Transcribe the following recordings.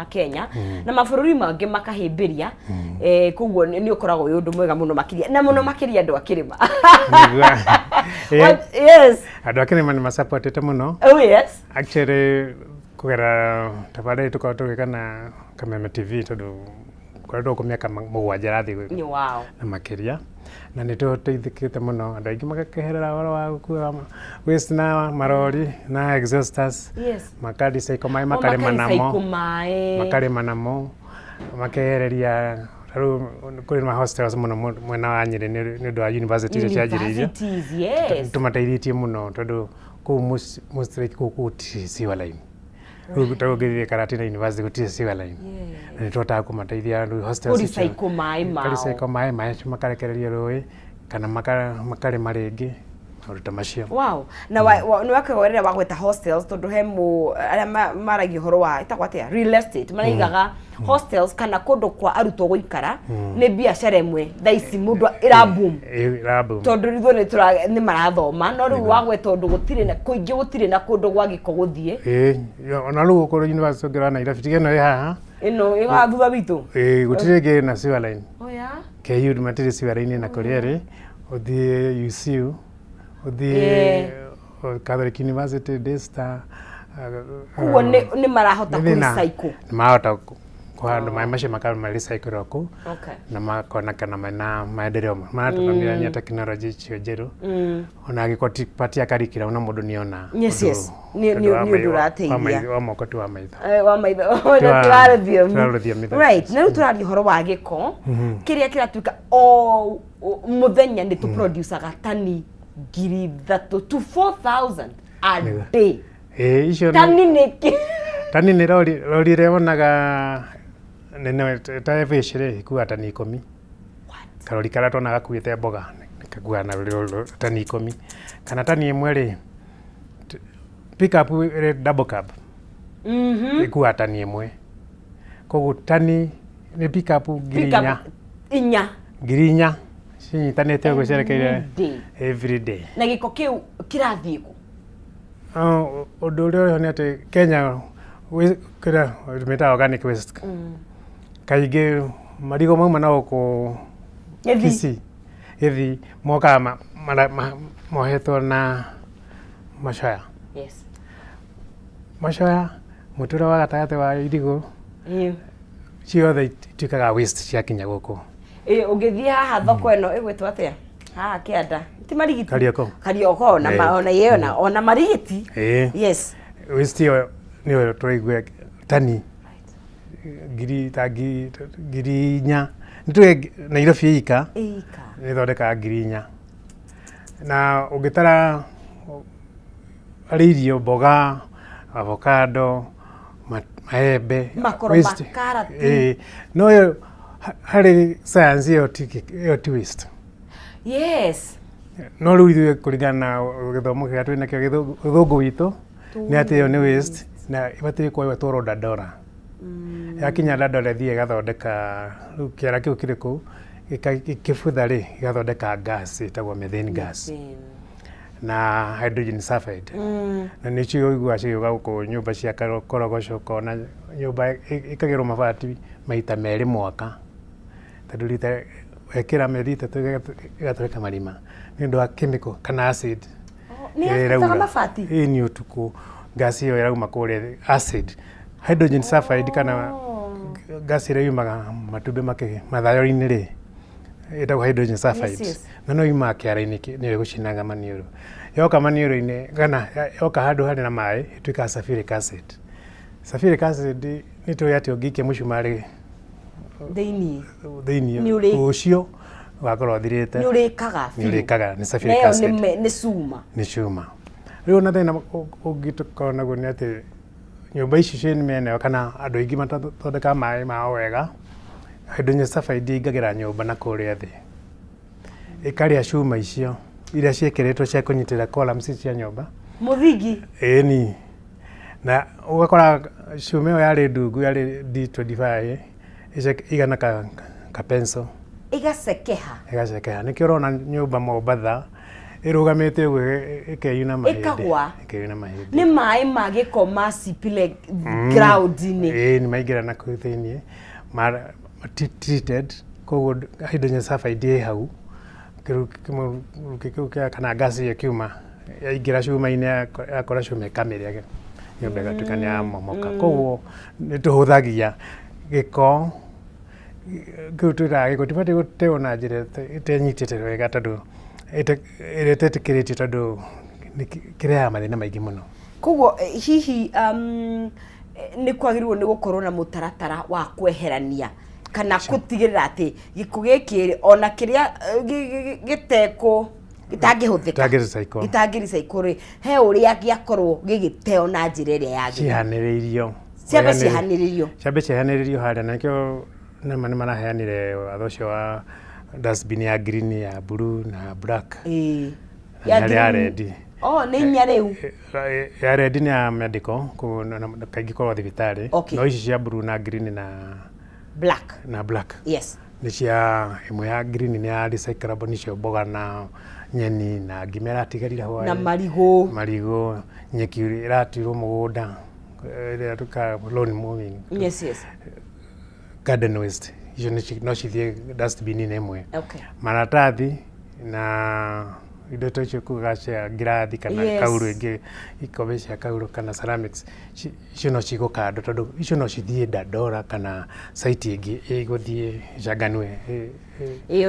Kenya na mabũrũri mangĩ makahĩmbĩria koguo nĩ ũkoragwo wĩ ũndũ mwega mũno makĩria na mũno makĩria andũ a Kĩrĩma. Yes, andũ a Kĩrĩma nĩ macupportĩte mũno. Oh yes, actually kũgera tabarĩra tũkoragwo tũgĩka na Kameme TV tondũ koretwo kwa mĩaka mũgwanja rathiĩ wow, na makĩria na nĩ tũteithĩkĩte mũno andũ aingĩ magakeherera ũhoro wa gũkua waste na marori na exhausters. Yes, makaricycle maĩ makarĩma namo makehereria rĩu kũrĩ na hostels mũno mwena wa Nyĩrĩ nĩ ũndũ wa university iria cianjĩrĩirio. Yes, tũmateithĩtie mũno tondũ kũu mostly kũu gũtirĩ sewer line. Rĩu tũgĩthiĩ Karatina University gũtirĩ sewer line. Na nĩ tũhotaga kũmateithia hostels kũrecycle maĩ mao. Kũrecycle maĩ macio makarekereria rũĩ kana makarĩma rĩngĩ maruta macio. Wow, na nĩ wakĩgorera wa gweta hostels tondũ he arĩa maragia ũhoro wa ĩtagwo atĩa real estate maraigaga hostels kana kũndũ kwa arutwo gũikara nĩ biacara ĩmwe thaa ici mũndũ ĩraboom tondũ rĩu nĩ marathoma no rĩu wagweta ũndũ gũtirĩ na kũndũ gwa gĩko gũthiĩ. Ona rĩu ũkorwo university ũngĩrora Nairobi tigeno ĩ haha ĩno ĩga thutha witũ gũtirĩ ĩngĩ na sewer line. KU matirĩ sewer line na kũrĩa rĩ ũthiĩ UCU the Catholic University Daystar kuo nĩ marahota kũrecycle. Nĩ marahota kũhanda maĩ macio makarũma recycle ku na makona kana mena maendeleo maratũmĩrania tekinoronjĩ icio njerũ ona gĩkoti pati ya karikira ona mũndũ nĩona. Yes, yes, nĩ ũndũ ũrateithia wa moko tu wa maitho tũrarũthia. Right, na rĩu tũraria ũhoro wa gĩko kĩrĩa kĩratuĩka o mũthenya nĩ tũproducaga tani 3,000 to 4,000 a day. Tani nĩ rori rewonaga nene ta fish ikuwa tani 10. Karori karĩa tuonaga gakuĩte mboga kakuwa na tani 10 kana tani ĩmwe rĩ pick up double cab ikuwa tani ĩmwe koguo tani nĩ pick up 4,000 cinyitanĩte ũguo cierekeire every day. Na gĩko kĩu kĩrathiĩ kũ? Ũndũ ũrĩa nĩ atĩ Kenya kĩrĩa metaga organic waste kaingĩ marigo mauma na gũkũ Gĩthii mokaga mohetwo na macoya. Yes, macoya mũtũra wa gatagatĩ wa irigo ciothe ituĩkaga waste ciakinya gũkũ. Ũngĩthiĩ haha thoko ĩno ĩgwĩtwo atĩa haha Kĩanda ti marigiti Karioko ona yeye ona marigiti. Yes, waste ĩyo nĩyo tũraigua tani 4,000 nĩtũge Nairobi ĩika nĩthondekaga 4,000 na ũngĩtara arĩ irio mboga avocado maembe karati no harĩ science ĩyo ti waste. Yes, no rĩu ithuĩ kũringana na gĩthomo kĩrĩa twĩ nakĩo gĩthũngũ witũ nĩ atĩ ĩyo nĩ waste na ĩbatiĩ kuoywo ĩtwarwo Dandora. Yakinya Dandora ĩthiĩ ĩgathondeka rĩu kĩara kĩu kĩrĩ kũu gĩkĩbutha rĩ gĩgathondeka gas ĩtagwo methane gas na hydrogen sulfide na nĩcio ũiguaga cigĩũka gũkũ nyũmba cia korogoco kona nyũmba ĩkagĩrwo mabati maita merĩ mwaka tondũ rita wekĩra mĩeri 3 ĩgatũrĩka marima nĩ ũndũ wa chemical kana acid. Nĩ ũtukũ gas ĩyo ĩrauma kũrĩa acid hydrogen sulfide kana gas ĩrĩa yumaga matumbĩ mathayo-inĩ rĩ ĩtagwo hydrogen sulfide na no yumaga kĩara-inĩ nĩyo ĩgũcinaga maniũrũ. Yoka maniũrũ-inĩ kana yoka handũ harĩ na maĩ ĩtuĩkaga sulfuric acid. Sulfuric acid nĩ tũĩ atĩ ũngĩikia mũcumarĩ thĩinĩ ũcio wakorwo ũthirĩte nĩ ũrĩkaga nĩ sulfuric acid nĩ cuma. Rĩu na thĩna ũngĩkorwo naguo nĩ atĩ nyũmba ici ciĩ mĩena ĩyo kana andũ aingĩ matathondekaga maĩ mao wega hydrogen sulfide ĩingagĩra nyũmba na kũrĩa thĩ ĩkarĩa cuma icio iria ciĩkĩrĩtwo cia kũnyitĩrĩra columns cia nyũmba mũthingi. Ĩni na ũgakora cuma ĩyo yarĩ ndungu yarĩ D25 igana ka pencil igacekeha. Nĩkĩo ũrona nyũmba Mombatha irugamite uguo ikeyuna mahindi ikagwa ikeyuna mahindi ni mai magiko masipile ground-ini ni maingira na kuu thiini treated koguo hydrogen sulfide hau kiru kana gasi yakiuma yaingira cuma-ini yakora cuma ikameria nyumba igatuika ni ya momoka koguo ni tuhuthagia giko kiu twiraga tibati guteo na njira itenyitite wega tondu iretetikiritie tondu kireaga mathina maingi muno koguo hihi ni kwagirwo ni gukorwo na mutaratara wa kweherania kana gutigirira ati giko giki ona kiria giteko gitangihuthika gitangiricycle he uria giakorwo gigiteo na njira iria yagi cihaniririo cihaniririo haria nakio nĩ maraheanire watho ũcio wa dustbin ya green ya blue na black ya red nĩ inya rĩu ya red nĩ ya medical kaingĩ korwo thibitarĩ no ici cia blue na green na black yes nĩ cia ĩmwe ya green nĩ ya recyclable nĩcio mboga na nyeni na ngima ĩratigarire hwaĩ na marigũ nyeki ĩratuirwo mũgũnda ĩrĩa tuka lawn mowing yes garden waste icio no cithie dustbin-inĩ ĩmwe maratathi na indo ta icio kuga cia ngirathi kana kauro ingĩ ikombe cia kauro kana ceramics icio no cigwo kando tondu icio no cithie Dandora kana site ingĩ igũthie Changanwe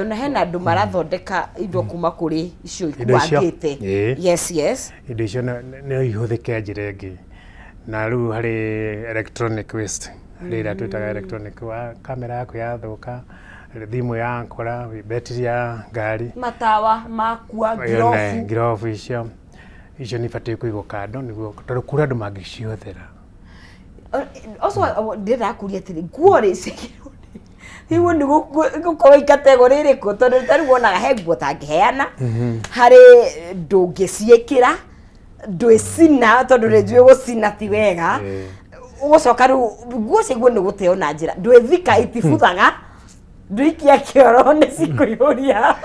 ona hena andũ marathondeka indo kuma kũrĩ icio ikuangĩte yes indo icio no ihũthĩke njĩra ĩngĩ na rĩu harĩ electronic waste rĩrĩa twĩtaga electronic wa kamera yaku yathũka thimũ yakora betiri ya ngari matawa makua ngirobu icio nĩ ibatiĩ kũigwo kando nĩguo tondũ kũrĩ andũ mangĩcihũthĩra ndĩrakuria atĩrĩ nguo rĩcigĩrwo hiwo nĩ gũkorwo ikategori ĩrĩkũ tondũ tarĩu wonaga he nguo tangĩheana harĩ ndũngĩciĩkĩra ndwĩcina tondũ rĩnjuĩ gũcina ti wega ugocoka riu nguo ciguo ni guteo na njira ndwithika itibuthaga ndwikia kioro ni cikuyuria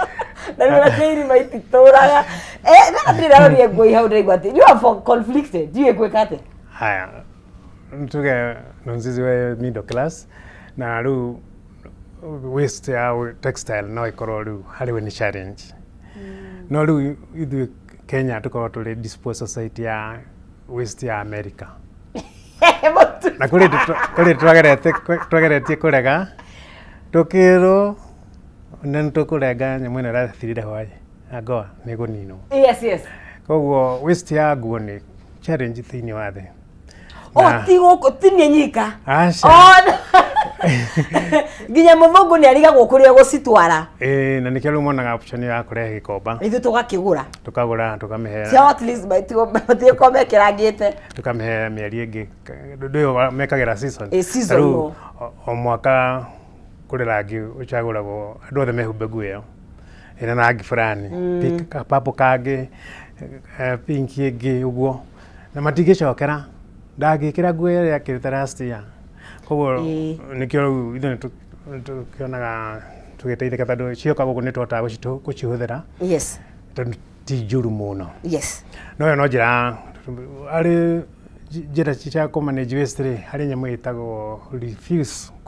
na riu nakeiri maitituraga na ndiraroria nguo ihau ndaigua ati you are conflicted you gwika ati haya ntuge nonzizi we middle class na riu waste ya textile no ikorwo riu hariwe ni challenge no riu ithu Kenya tukorwo tuli disposal society ya waste ya America na kuri twageretie kurega tukiro nene tukurenga nyamũ ĩno ĩrathirire hwaĩ agoa nĩ gũninwo yes koguo waste ya nguo nĩ challenge thĩinĩ wa thĩ ti gũkũ ti niĩ nyika aca nginya mũthũngũ nĩ arigagwo kũrĩa gũcitwara na nĩkĩo rĩu monaga option ya kũrehe gĩkomba ithuĩ tũgakĩgũra tũkamĩhe cia at least matige komekĩrangĩte tũkamĩhe mĩeri ĩngĩ ndũĩyo mekagĩra season o mwaka kũrĩ rangi ũcagũragwo andũ othe mehumbe nguo ĩyo ĩna rangi fulani purple kangĩ pink ĩngĩ ũguo na matingĩcokera ndangĩkĩra nguo ĩrĩa akĩrĩte last year koguo nĩkĩo rĩu ithuĩ nĩtũkĩonaga tũgĩteithĩka tondũ cioka gũkũ nĩtũhotaga gũcihũthĩra tondũ ti njũru mũno no ĩyo no njĩra arĩ njĩra cia kũmanage waste rĩ harĩ nyamũ ĩtagwo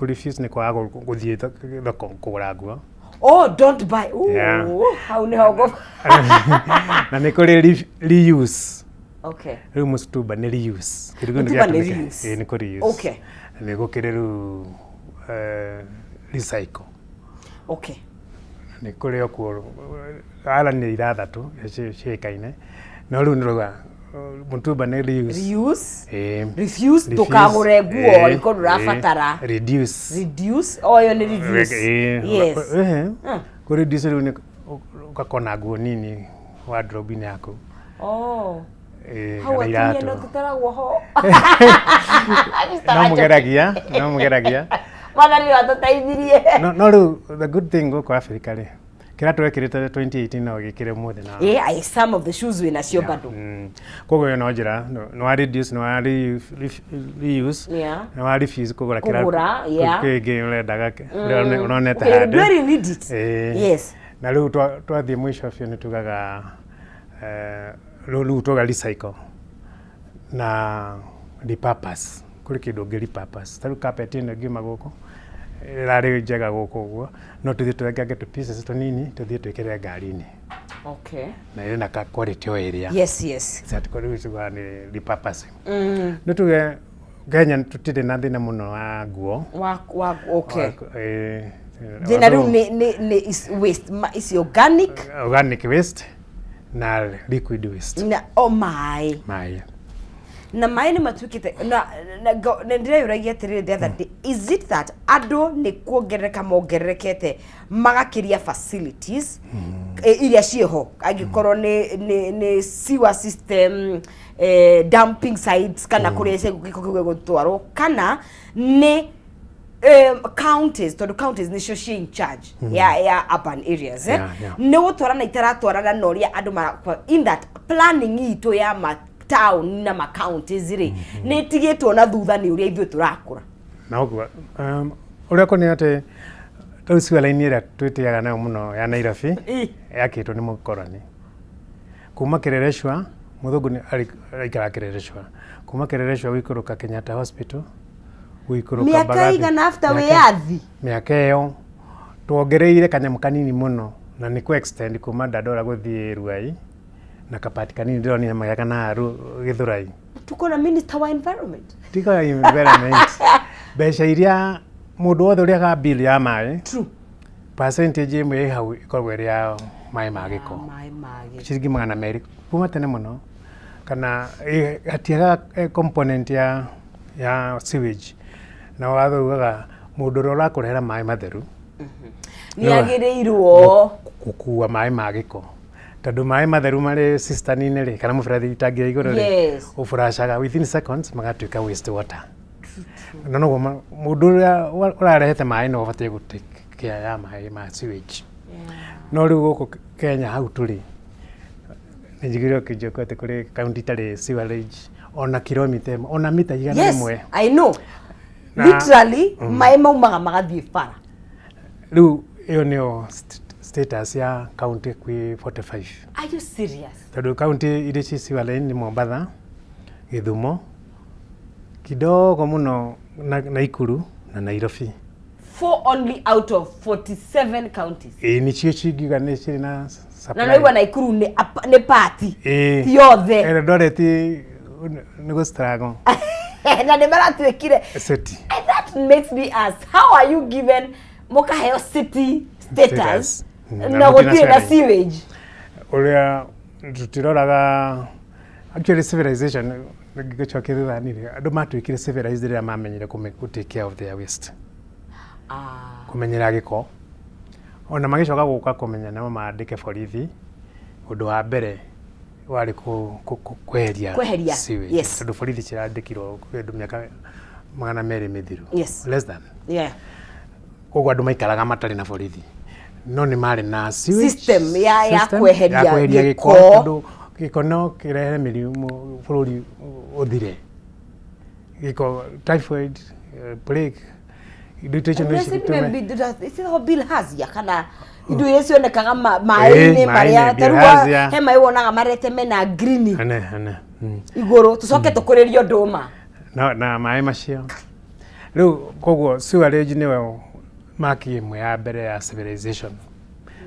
refuse nĩ kwaga gũthiĩ thoko kũgũra nguo don't buy hau nĩho ngũba na nĩ kũrĩ reuse rĩu mũtumba nĩ reuse nĩ kũ-reuse nĩ gũkĩrĩ rĩu recycle nĩ kũrĩ okuo aranĩria ithathatũ ciĩkaine no rĩu nĩrauga mũtumba nĩ refuse tukagũre nguo iko ndũrabatara reduce oyo nĩ reduce kũ reduce rĩu nĩ ũgakona nguo nini wardrobe-inĩ yaku hau atumia no tũtaragwo ho no mũgeragia Mwathani watũteithirie no rĩu the good thing gũkũ Africa rĩ kĩrĩa twekĩrĩte 2018 no gĩkĩre mũthĩ na some of the shoes wĩ nacio bado koguo ĩyo no njĩra no wa reduce no wa reuse no wa refuse kũgũra kĩngĩ ũrendaga ũronete handũ na rĩu twathiĩ mũico biũ nĩ tugaga rĩu tũga recycle na repurpose kũrĩ kĩndũ ũngĩ repurpose ta rĩu carpet ĩno ngiuma gũkũ ĩrarĩ njega gũkũ ũguo no tũthiĩ tũrengange tũ pieces tũnini tũthiĩ twĩkĩre ngari-inĩ na ĩrĩ na quality o area tũga nĩ repurposing nĩ tuge Kenya tũtirĩ na thĩna mũno wa nguo thĩna rĩu nĩ waste is organic waste na liquid waste na maĩ na maĩ nĩ matuĩkĩte na ndĩreyũragia atĩrĩrĩ the other day is it that andũ nĩ kuongerereka mongererekete magakĩria facilities iria ciĩho angĩkorwo nĩ sewer system dumping sites kana kũrĩa gũtwarwo kana nĩ counties tondũ counties nĩcio ciĩ in charge ya urban areas nĩ gũtwarana itaratwarana na ũrĩa andũ in that planning itũ ya town na ma counties rĩ nĩ tigĩtwo na thutha nĩ ũrĩa ithuĩ tũrakũra na ũguo ũrĩa kũnĩ atĩ rĩu ciwara-inĩ ĩrĩa twĩtĩaga nayo mũno ya Nairobi yakĩtwo nĩ mũkoroni kuma Kĩrereshwa mũthũngũ nĩ araikara Kĩrereshwa kuma Kĩrereshwa gũikũrũka Kenyatta Hospital gũikũrũka Mbagathi mĩaka igana after wĩyathi mĩaka ĩyo tuongereire kanyamũ kanini mũno na nĩ ku extend kuma Dandora gũthiĩ Ruai na kapati kanini ndĩronire magĩaka na Gĩthũrai tuko na minister wa environment tika environment mbeca iria mũndũ wothe ũrĩa ga bill ya maĩ percentage ĩmwe hau ikoragwo ĩrĩ ya maĩ ma gĩko ciringi 200 kuma tene mũno kana hatiaga component ya sewage na wathaugaga mũndũ ũrĩa ũrakũrehera maĩ matheru nĩagĩrĩirwo gũkua maĩ ma gĩko tondũ maĩ matheru marĩ cistern-inĩ rĩ kana mũberethi itangia igũrũ rĩ ũburacaga within seconds magatuĩka waste water na noguo mũndũ ũrĩa ũrarehete maĩ no ũbatiĩ gũtekea ya maĩ ma sewage no rĩu gũkũ Kenya hau tũrĩ nĩ njigire ũkĩnjoka atĩ kũrĩ kaunti itarĩ sewerage ona kilomita ĩmwe ona mita igana rĩmwe I know literally maĩ maumaga magathiĩ bara rĩu ĩyo nĩyo status ya county kwĩ 45 are you serious tondũ county iria ci sewerage nĩ Mombasa Gĩthumo kidogo mũno Naikuru na Nairobi 4 only out of 47 counties nĩcio cingiuga nĩ cirĩ na supply na naigua Naikuru nĩ party yothe Eldoret nĩ gũstrago na nĩ maratuĩkire city and that makes me ask how are you given mũkaheo city status na gũtirĩ na sewage ũrĩa tũtiroraga actually civilization gĩcokia thutha-inĩ andũ matuĩkire civilized rĩrĩa mamenyire take care of their waste kũmenyera gĩko ona magĩcoka gũka kũmenya namo maandĩke borithi ũndũ wa mbere warĩ kweheria sewage tondũ borithi cirandĩkirwo kĩndũ mĩaka 200 mĩthiru less than koguo andũ maikaraga matarĩ na borithi no nĩ marĩ na system ya kweheria gĩko tondũ gĩko no kĩrehe mĩrimũ bũrũri ũthire gĩko typhoid plague bilharzia kana indo iria cionekaga maĩ-inĩ marĩa tarua he maĩ wonaga marete mena green igũrũ tũcoke tũkũrĩrio ndũma na maĩ macio rĩu koguo sewerage nĩyo maki ĩmwe ya mbere ya civilization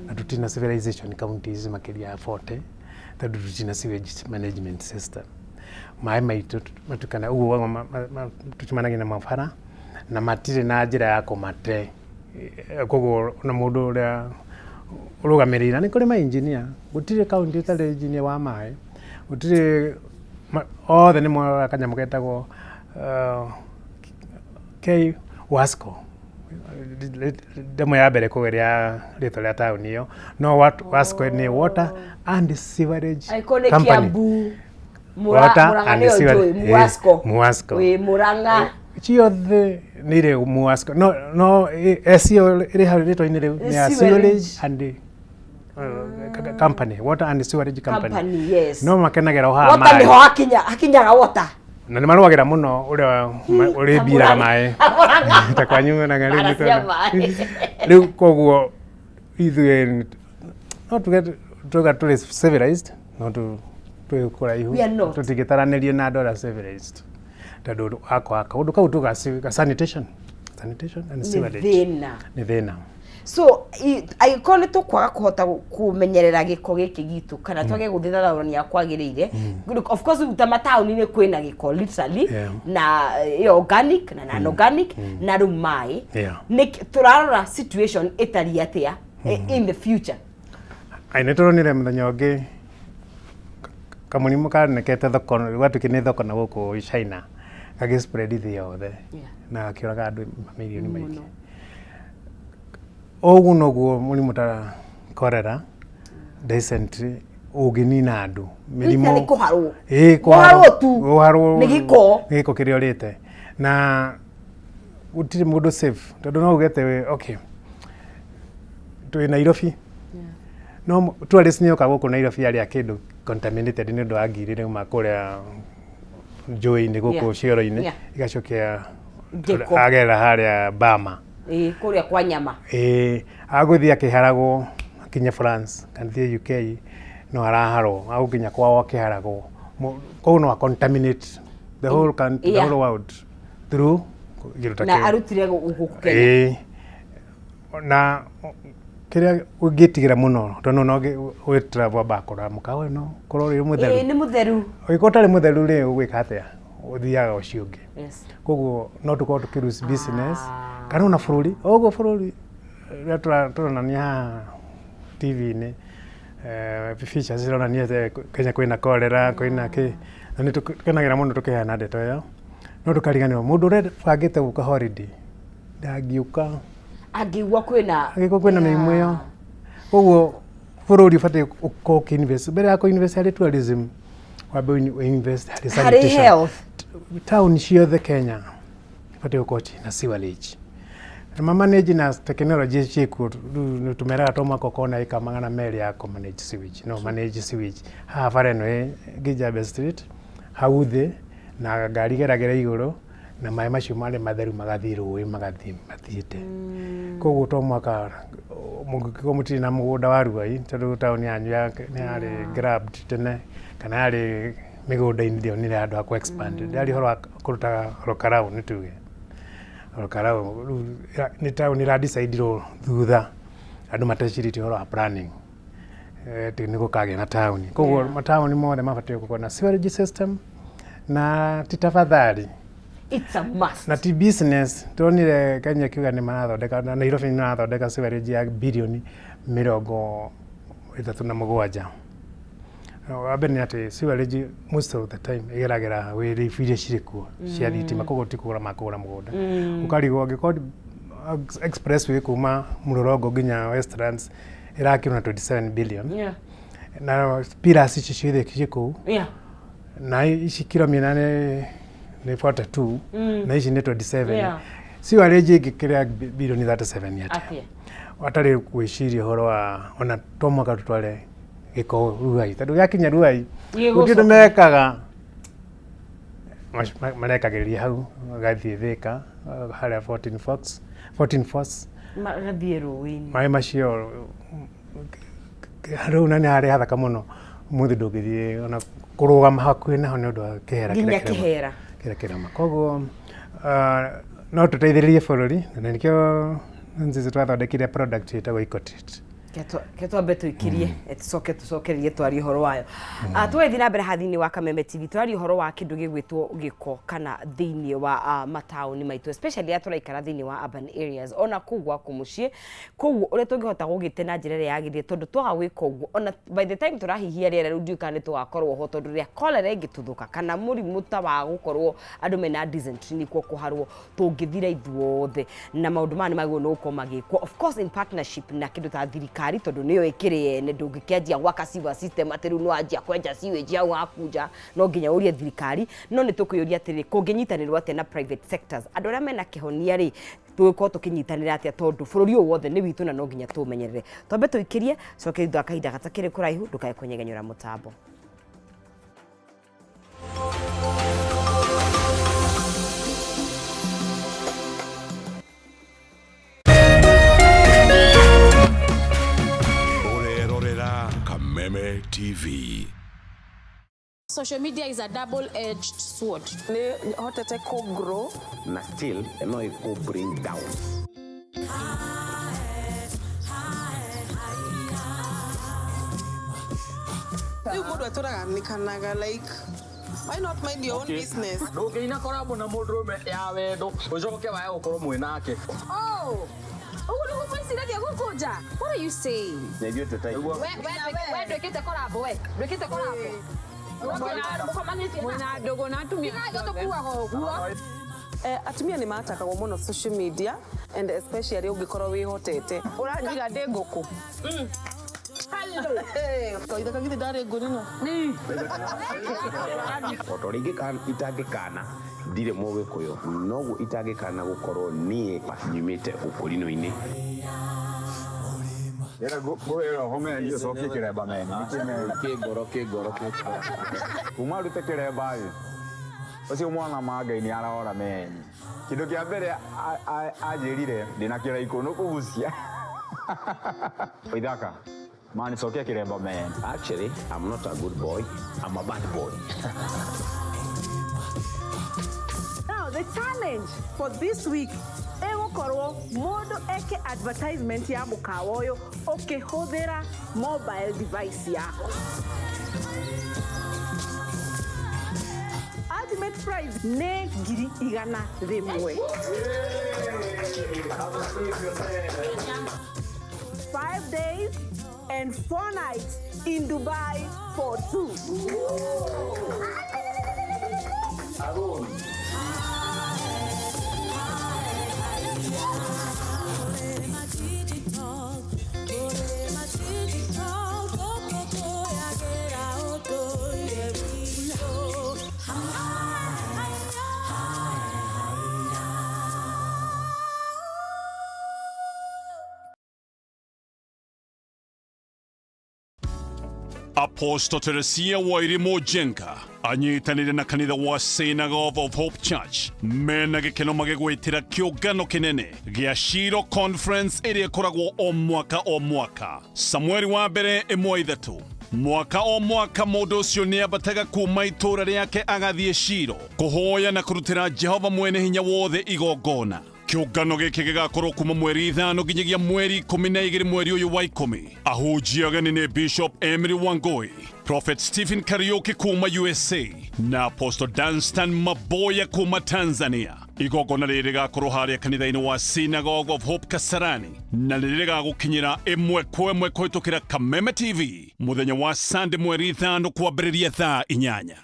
na tũtina civilization counties makĩria ya 40 tondũ tũtina sewage management system maĩ maitũ matukana ũguo tũcemanagia na mabara na matirĩ na njĩra ya kũmate koguo na mũndũ ũrĩa ũrũgamĩrĩire nĩ kũrĩ ma engineer gũtirĩ county ĩtarĩ engineer wa maĩ gũtirĩ othe nĩ moraga kanyamũ getagwo Wasco ndemo ya mbere kũgeria rĩtwa rĩa taũni ĩyo no Wasco nĩ water and sewerage company Murang'a nĩ ũjũĩ Muasco Murang'a ciothe nĩ irĩ Muasco no SEO ĩrĩ hau rĩtwa-inĩ rĩu nĩ sewerage and company water and sewerage company no makenagĩra o haha maĩ water nĩho hakinyaga water na nĩ marũagĩra mũno ũrĩa ũrĩ mbiraga maĩ ta kwanyuanaga rĩu koguo ithuĩ no tuga tũrĩ civilized no tu kuraihu We are not. tutigitaranĩrie na andũ arĩa civilized tondũ akwa kaũndũ kau tuga sanitation and sewerage nĩ thĩna. So angĩkorwo nĩ tũkwaga kũhota kũmenyerera gĩko gĩkĩ gitũ kana twage gũthithaũrania kwagĩrĩire, of course ta mataũni-inĩ kwĩna gĩko literally na organic na non-organic na rĩu maĩ tũrarora situation ĩtariĩ atĩa in the future. Nĩ tũronire mũthenya ũngĩ kamũrimũ kanekete thoko gwatuĩke nĩ thoko na gũkũ China gagĩspread thĩ yothe na gakĩũraga andũ mamirioni maingĩ. Ũguo noguo mũrimũ ta cholera dysentery ũngĩnina andũ mĩrimũ kũharwo nĩ gĩko kĩrĩa ũrĩte na gũtirĩ mũndũ safe tondũ no ugete okay twĩ Nairobi no tourist nĩ yoka gũkũ Nairobi arĩa kĩndũ contaminated nĩ ũndũ wa ngiri rĩuma kũrĩa njũĩ-inĩ gũkũ cioro-inĩ igacokea agera harĩa Bama kũrĩa kwa nyama agũthiĩ akĩharagwo akinya France kana thiĩ UK no araharwo agũkinya kwao akĩharagwo koguo no contaminate the whole country, the whole world through na arutire gũkũ Kenya na kĩrĩa ũngĩtigĩra mũno tondũ no gwĩtravel bakora mũkawa no korwo rĩ mũtheru nĩ mũtheru ũgĩkorwo ũtarĩ mũtheru rĩ ũgwĩka atĩa ũthiaga ũcio ũngĩ koguo no tũkorwo tũkĩruce business kana ona bũrũri ũguo bũrũri rĩrĩa tũronania haha TV-inĩ feature cironania Kenya kwĩna cholera kwĩna kĩ na nĩ tũkenagĩra mũno tũkĩheana ndeto ĩyo no tũkariganĩrwo mũndũ ũrĩa bangĩte gũka holiday ndangĩũka angĩigua kwĩna mĩrimũ ĩyo koguo bũrũri ũbatiĩ gũkorwo ũkĩinvest mbere ya kũinvest harĩ tourism wambe uinvest harĩ sanitation town ciothe Kenya ibatiĩ gũkorwo na sewerage na manage na technology ciĩkuo tumeraga tomako kona ĩka 200 ya manage sewage no manage sewage haha bara ĩno Gĩnjambe Street hau thĩ na ngari geragera igũrũ na maĩ macio marĩ matheru magathiĩ rũĩ magathiĩ mathiĩte koguo to mwaka mũngĩkorwo mũtirĩ na mũgũnda wa Ruai tondũ taũni yanyu nĩ yarĩ grabbed tene kana yarĩ mĩgũnda-inĩ nĩ rĩ andũ a expand ndari horo kũruta Rokarau nĩ tuge Rokarau nĩ taũni ra decidirwo thutha andũ matecirĩtie horo wa planning nĩ gũkagĩa na taũni koguo mataũni mothe mabatiĩ gũkorwo na sewerage system na titafadhali it's a must na ti business tuonire Kenya kiuga nĩ marathondeka na Nairobi nĩ marathondeka sewerage ya bilioni 37 wambe nĩ atĩ sewerage most of the time ĩgeragĩra wĩrĩ iria cirĩ kuo cia thitima koguo ti kũgũra makũgũra mũgũnda ũkarigwo angĩkorwo expressway kuma Mlolongo nginya Westlands ĩrakĩona 27 billion na pillars ici ciothe ciĩ kũu na ici kilomita nĩ 42 na ici nĩ 27 sewerage ĩngĩkĩrĩa bilioni 37 atĩa watarĩ gwĩciria ũhoro wa ona to mwaka tũtware gĩko Ruai tondũ gĩakinya Ruai gũtirĩ mekaga marekagĩrĩria hau gathiĩ Thĩka harĩa 14 Force magathiĩ rũĩ-inĩ maĩ macio rĩu na nĩ harĩ hathaka mũno mũthĩ ndũngĩthiĩ ona kũrũgama hakuhĩ naho nĩ ũndũ wa kĩhera kĩrĩa kĩrema koguo no tũteithĩrĩrie bũrũri na nĩkĩo nzizi twathondekire product ĩtagwo Ecotreat ketwambe tũikirie tũcokererie twarie ũhoro wayo twathiĩ na mbere haha thĩinĩ wa Kameme TV twarie ũhoro wa kĩndũ gĩgwĩtwo gĩko kana thĩinĩ wa mataũni maitũ especially rĩrĩa tũraikara thĩinĩ wa urban areas ona kũu gwaku mũciĩ koguo ũrĩa tũngĩhota gũgĩte na njĩra ĩrĩa yagĩrĩire tondũ twaga gwĩka ũguo ona by the time tũrahihia rĩera rĩu ndiũĩ kana nĩ tũgakorwo ho tondũ rĩrĩa cholera ĩngĩtuthũka kana mũrimũ ta wa gũkorwo andũ mena dysentery nĩkuo kũharwo tũngĩthira ithuothe na maũndũ maya nĩ magĩrĩirwo nĩ gũkorwo magĩkwo of course in partnership na kĩndũ ta thirikari tondũ nĩyo ĩkĩrĩ ene ndũngĩkĩanjia gwaka sewer system atĩ rĩu no anjia kwenja sewage hau hakunja no nginya ũrie thirikari no nĩ tũkwĩyũria atĩrĩ kũngĩnyitanĩrwo atĩa na private sectors andũ arĩa mena kĩhonia rĩ tũgĩkorwo tũkĩnyitanĩra atĩa tondũ bũrũri ũyũ wothe nĩ witũ na no nginya tũũmenyerere twambe tũikĩrie coke thutha wa kahinda gatakĩrĩ kũraihu ndũkae kũnyegenyũra mũtambo. Kameme TV. Social media is a double-edged sword. Ni hotete ko grow na still no iko bring down. You modu aturaga nikanaga like why not mind your own business? Okay, ina korabo na mudrume ya wendo. Ucoke wae ukoro mwinake. Oh! What are you saying? Ndio tutai. We ndwikite korabo we. Ndwikite korabo. Mwana dogo na atumia. Atumia ni mataka kwa mono social media and especially ugikoro wihotete. Uranjiga ndengoko. Hello. Kaida kagite dare gorino. Otorige kan itage kana dire mowe koyo. Nogu itage kana gukoro nie nyumite ukurino-ini. Era go era home ndio soki kireba meni. Kegoro. Kuma rute kireba yi. Ocio mwana maga ni araora meni. Kindo kia mbere ajerire ndina kira ikono kugucia. Oidaka. Man, it's okay, Kireba, man. Actually, I'm not a good boy. I'm a bad boy. Now, the challenge for this week, ego korwo modo eke advertisement ya mukawoyo okihuthira mobile device yako. Ultimate prize ne ngiri 100. 5 days and 4 nights in Dubai for 2. Apostle Teresia Wairimu Jenka anyitanire na kanitha wa Synagogue of Hope Church mena gikeno magigwitira kiungano kinene gia Shiro Conference iria koragwo o mwaka Samueli wa mbere 1:3 mwaka o mwaka mundu ucio ni abataga kuma itura riake agathie Shiro kuhoya na kurutira Jehova mwene hinya wothe igongona. Kiungano giki gigakorwo kuma mweri 5 nginyagia mweri 12 mweri uyu wa 10. Ahunjia ageni ni Bishop Emery Wangui, Prophet Stephen Kariuki kuma USA na Apostle Danstan Maboya kuma Tanzania. Igongona riri rigakorwo haria kanitha-ini wa Synagogue of Hope Kasarani na riri rigagukinyira 1:1 kuhitukira Kameme TV muthenya wa Sunday mweri 5 kwambiriria thaa 8.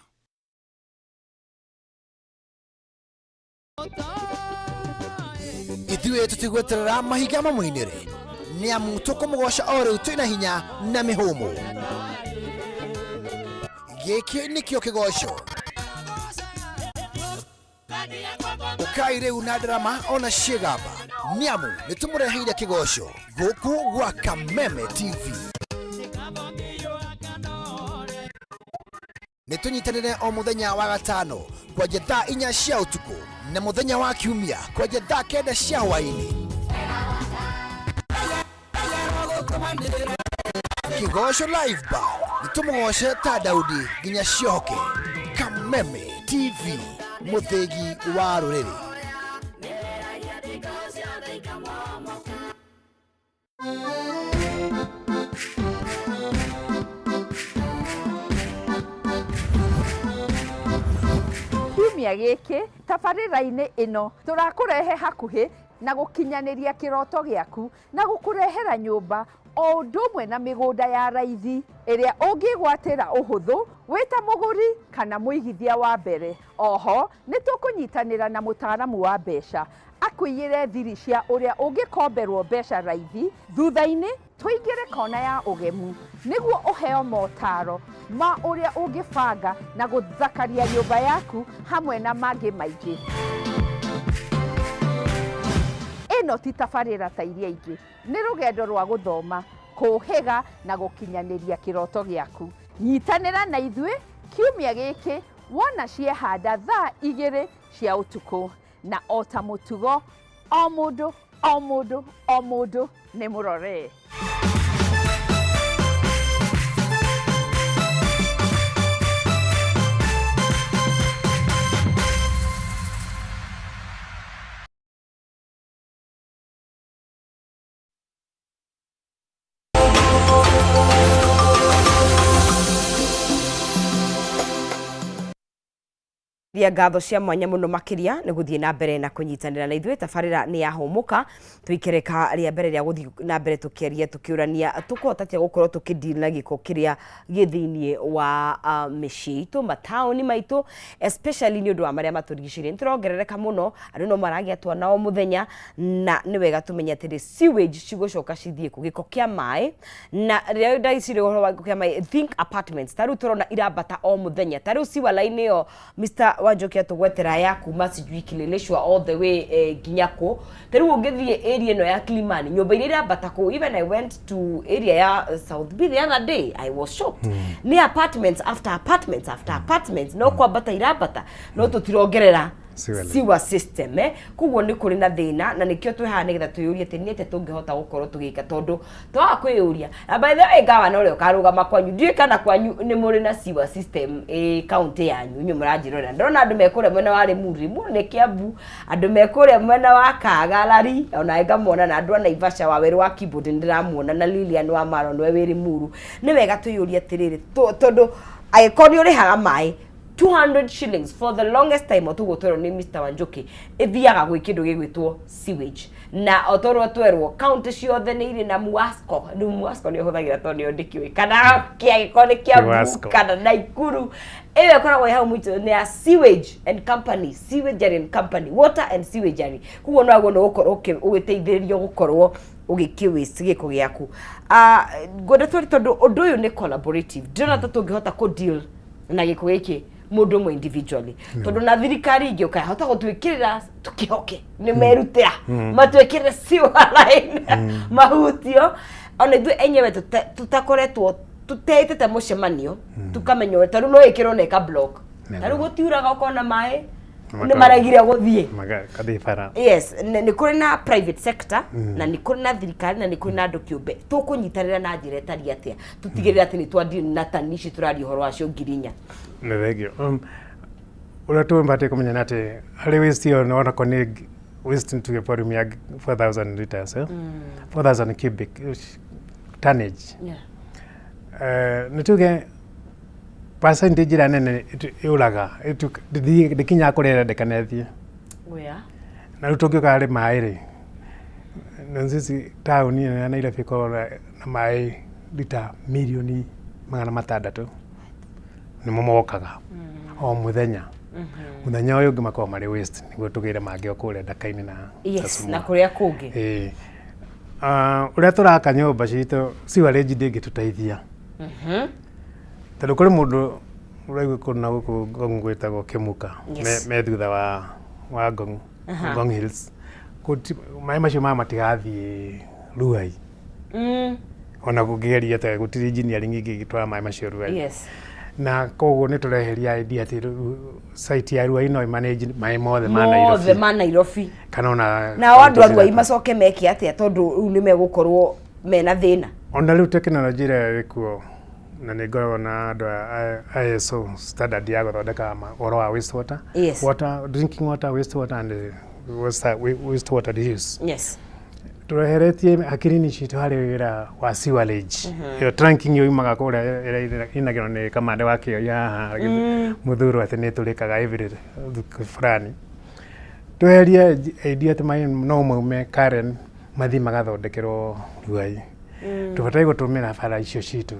Ithuĩ tũtigweterera mahiga mamũinĩre nĩ amu tũkũmũgoca o rĩu twĩna hinya na mĩhũmũ. Gĩkĩ nĩkĩo kĩgoco ũkai rĩu na ndarama ona ciĩgamba nĩ amu nĩtũmũreheire kĩgoco gũkũ gwa Kameme TV. Nĩtũnyitanĩre o mũthenya wa gatano kwanjia thaa 4 cia ũtukũ na mũthenya wa kiumia kwanjia thaa 9 cia hwaĩ-inĩ. Kĩgoco live band nĩtũmũgoce ta Daudi nginya cioke. Kameme TV mũthĩgi wa rũrĩrĩ. Kiumia giki tabarĩra-inĩ ĩno tũrakũrehe hakuhĩ na gũkinyanĩria kĩroto gĩaku na gũkũrehera nyũmba o ũndũ ũmwe na mĩgũnda ya raithi ĩrĩa ũngĩgwatĩra ũhũthũ wĩta mũgũri kana mũigithia wa mbere. Oho nĩtũkũnyitanĩra na mũtaaramu wa mbeca akũiyĩre thiri cia ũrĩa ũngĩkomberwo mbeca raithi. Thutha-inĩ tũingĩre kona ya ũgemu nĩguo ũheo motaro ma ũrĩa ũngĩbanga na gũthakaria nyũmba yaku hamwe na mangĩ maingĩ. Ĩno ti tabarĩra ta iria ingĩ, nĩ rũgendo rwa gũthoma, kũhĩga na gũkinyanĩria kĩroto gĩaku. Nyitanĩra na ithuĩ kiumia gĩkĩ wona ciehanda thaa 2 cia ũtukũ, na o ta mũtugo o mũndũ nĩ mũrore. ria ngatho cia mwanya muno makiria ni guthie na mbere na kunyitanira na ithuĩ tabarĩra ni yahũmũka twikereka ria mbere ria guthie na mbere tukiaria tukiurania tukuhota atia gukorwo tukidil na giko kiria githinie wa mĩciĩ itũ mataũni maitũ especially ni ũndũ wa maria maturigicĩirie nĩtũrongerereka muno andũ no maragia twana o muthenya na ni wega tumenya atĩ sewage cigucoka cithie ku giko kia maĩ na rĩrĩa ndaicire ũhoro wa giko kia maĩ think apartments taru turona irambata o muthenya taru siwa line yo Mr. Wanjokia tugwetera ya kuma sijui Kileleshwa all the way Ginyako taru ũngĩthie area no ya Kilimani nyũmba iria irambata ku even I went to area ya South B the other day I was shocked ni apartments after apartments after apartments no kwambata irambata no tutirongerera sewer system kuguo ni kuri na thina na nikio twiha nigetha tuyurie teniete tungihota gukorwo tugika tondu twa kwiyuria na by the way gawa no rio karugama kwanyu ndie kana kwanyu ni muri na sewer system county yanyu nyu muranjirora ndona andu mekure mwena wa Limuru ni Kiambu andu mekure mwena wa Kagalari ona ngamona na andu na Ivasha wa weru wa Keyboard ndiramuona na Lilian wa Maro no we Limuru ni wega tuyurie tiriri tondu agikoni uri haga mai 200 shillings for the longest time otugotoro ni Mr. Wanjoki ithiaga gwi kindu gigwitwo sewage na otoro twerwo county ciothe ni iri na Muasco ni huthagira to ni ondikiwe kana kia gikoni kia kana Naikuru ewe koragwo hau muito ni a sewage and company sewage and company water and sewage kugo no ago no gukorwo ugiteithĩrĩrio gukorwo ugikiwist giko giaku ngoda twari tondu undu uyu ni collaborative ndona tungihota ku deal na giko giki mundu mo individually tondu na thirikari ingi ukahota gutwikirira tukihoke ni merutira matwikirire sewer line mahutio ona ithu enyewe tutakoretwo tuteitete mucemanio tukamenya taru no ikirwo neka block taru gutiuraga ukona mai ni maragire guthie kadifara yes ni kuri na private sector na ni kuri na thirikari na ni kuri na andu kiumbe tukunyitanira na njira etari atia tutigirira ati ni twandi na tanici turari horo wacio ngirinya ne thegio ura tu mbate kumenya nate hari waste yo no ko ni waste to get volume ya 4000 liters 4000 cubic tonnage nituge percentage ira nene iuraga dikinya kurera dekanethie wea na rutoke ari mai ri nonzi town ni na ile fiko na mai lita milioni 600 ni momokaga o muthenya muthenya uyu ngimako mari waste niguo tugire mangi okure dakaini na yes na kuria kungi uria turaka nyumba citu siwarage ndingituteithia tondu kuri mundu uraigua kuna guku ngwitagwo Kimuka me thutha wa Ngong Hills mai macio matigathie Ruai ona kugeria ta gutiri engineering ingi gitwara mai macio Ruai na koguo ni tureheria idea ati site ya Ruai no manage mai mothe ma Nairobi kana ona na andu a Ruai macoke meki atia tondu ni megukorwo mena thina ona riu technology ire kuo na nigoragwo na andu ISO standard ya guthondeka oro wa wastewater water drinking water wastewater and wastewater reuse tureheretie hakiri citu hari wira wa sewerage yo trunking yo imaga kuria inagiro ni kamande wakio ya muthuru ati ni turikaga every fulani tuherie idea ati mai no mume Karen mathi magathondekerwo Ruai tubatai gutumira bara icio citu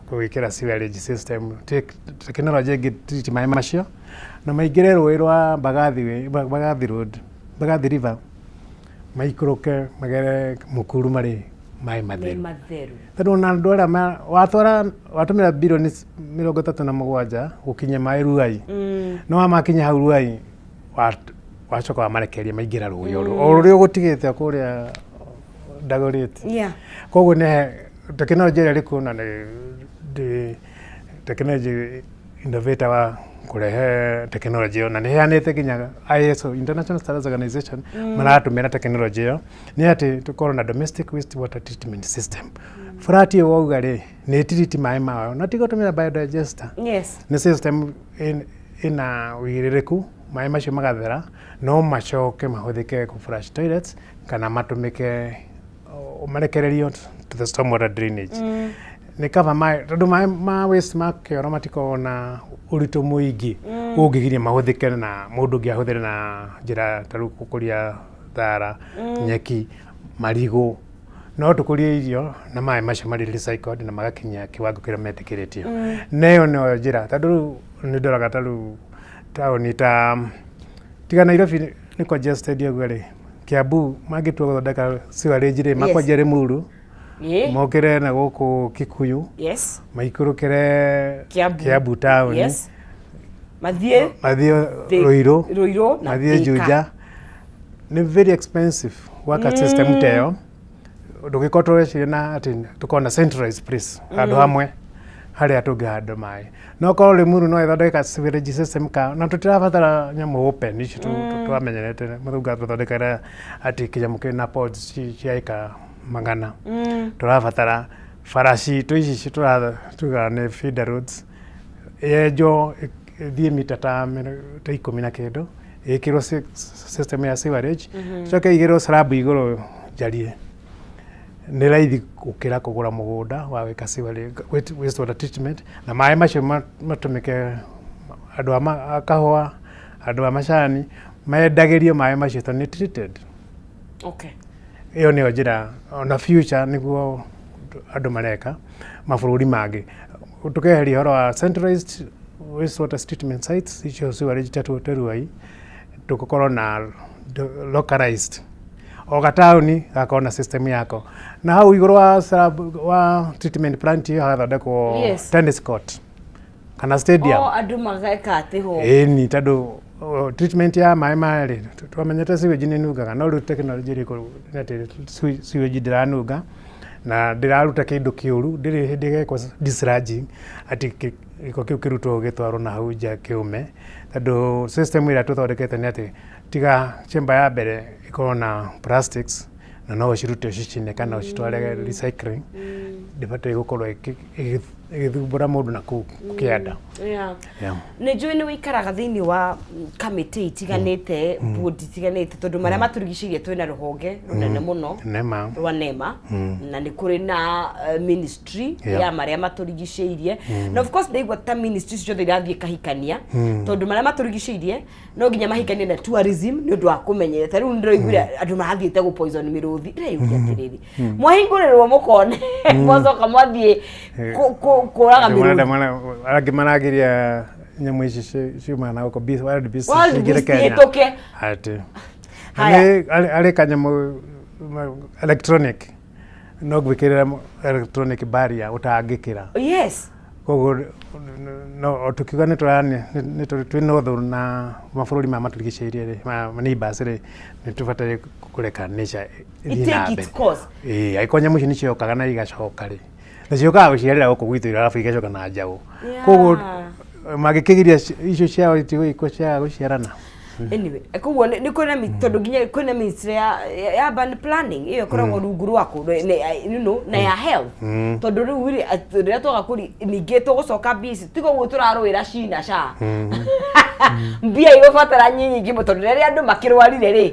kuwikira sewerage system technology gitreat mai macio na maingire rũĩ rwa Mbagathi road Mbagathi river maikuruke magere Mukuru mari mai matheru tondu na andu aria watumira bilioni 37 gukinya mai Ruai no wamakinya hau Ruai wacoka wamarekeria maingira rũĩ o rũrĩa gutigite kuria Dagoretti koguo ne technology ria rikuna the technology innovator wa kurehe technology na nehanete kinya ISO International Standards Organization maratumira technology yo ni ati tukoro na domestic wastewater treatment system frati wogare ni treat mai mao na tigotumira biodigester ni system ina wiririku mai macio magathera no macoke mahuthike ku flush toilets kana matumike marekererio to the stormwater drainage nä kaba maä tondå maä ma waste makä oro matiko na ũritũ mũingĩ ũngĩgiria mahũthĩke na mũndũ ũngĩ ahũthĩre na njĩra ta rĩu gũkũria thara nyeki marigũ no tũkũrie irio na maĩ macio marĩ recycled na magakinyia kiwango kĩrĩa metĩkĩrĩtio neyo no njĩra tondũ rĩu nĩ ndoraga ta rĩu taũni ta tiga Nairobi nĩ congested ũguo rĩ Kiambu mangĩtua gũthondeka sewerage rĩ makwanjia Limuru mokere na gũkũ Kikuyu maikũrũkĩre Kiambu town mathiĩ Ruiru mathiĩ Juja nĩ very expensive waka system teyo ndũgĩkorwo tũreciria na atĩ tũkona centralized place handũ hamwe harĩa tũngĩhanda maĩ no korwo Limuru no ĩthondeka sewerage system ka na tũtirabatara nyamũ open ici twamenyerete mũthunga tũthondekere atĩ kĩnyamũ kĩna pods ciaika magana tũrabatara farashi ici tũrathuga nĩ feeder roads yenjo thiĩ mita ta 10 na kĩndũ ĩkĩrwo system ya sewerage coke igĩrwo slab igũrũ njarie nĩ raithi gũkĩra kũgũra mũgũnda wa wĩka sewerage waste water treatment na maĩ macio matũmĩke andũ a kahũa andũ a macani mendagĩrio maĩ macio tondũ nĩ treated ĩyo nĩyo njĩra ona future nĩguo andũ mareka mabũrũri mangĩ tũkeheria ũhoro wa centralized waste water treatment sites icio sewerage tatuai tũgũkorwo na localized o gataũni gakorwo na system yako na hau igũrũ wa treatment plant hiyo hagathondekwo tennis court kana stadium andũ mageka atĩ ho ĩni tondũ treatment ya maĩ marĩ twamenyete sewage nĩ nugaga no rĩu technology ĩrĩkũ atĩ sewage ndĩranunga na ndĩraruta kĩndũ kĩũru ndĩrĩ hĩndĩ gekwo dislodging atĩ gĩko kĩu kĩrutwo gĩtwarwo na hau nja kĩume tondũ system ĩrĩa tũthondekete nĩ atĩ tiga chamber ya mbere ĩkorwo na plastics na no ũcirute ũcicine kana ũcitware recycling ndĩbataire gũkorwo ĩgĩthumbũra mũndũ na kũu kĩanda nĩ njũĩ nĩ wĩikaraga thĩinĩ wa kamĩtĩ itiganĩte board itiganĩte tondũ marĩa matũrigicĩirie twĩna rũhonge rũnene mũno rwa NEMA na nĩ kũrĩ na ministry ya marĩa matũrigicĩirie na of course ndaigua ta ministry ciothe irathiĩ kahikania tondũ marĩa matũrigicĩirie no nginya mahikanie na tourism nĩ ũndũ wa kũmenyerera rĩu ndĩraiguire andũ marathiĩte gũpoison mĩrũthi ndĩraiguire atĩrĩrĩ mwahingũrĩrwo mũkone mwacoka mwathiĩ kũraga mĩrũthi arangĩ maragiria nyamũ ici ciuma na gũkũ wild beast cingĩre Kenya atĩ arĩ kanyamũ electronic no gwĩkĩrĩra electronic barrier ũtangĩkĩra koguo no tukiuga nĩ twĩna ũthũ na mabũrũri ma matũrigicĩirie ma neighbors rĩ nĩ tũbataire kũreka nature ĩthiĩ na mbere angĩkorwo nyamũ ici nĩ ciokaga na igacoka rĩ na ciokaga gũciarĩra gũkũ gwitũ arabu igacoka na njaũ koguo magĩkĩgiria icio ciao itigũciaga gũciarana anyway koguo nĩ kwĩna tondũ nginya kwĩna ministry ya urban planning ĩyo ĩkoragwo rungu rwaku na ya health tondũ rĩu rĩrĩa twaga ningĩ tũgũcoka mbia tiga ũguo tũrarũĩra cina ca mbia igũbatara nyinyi tondũ rĩrĩa andũ makĩrwarire rĩ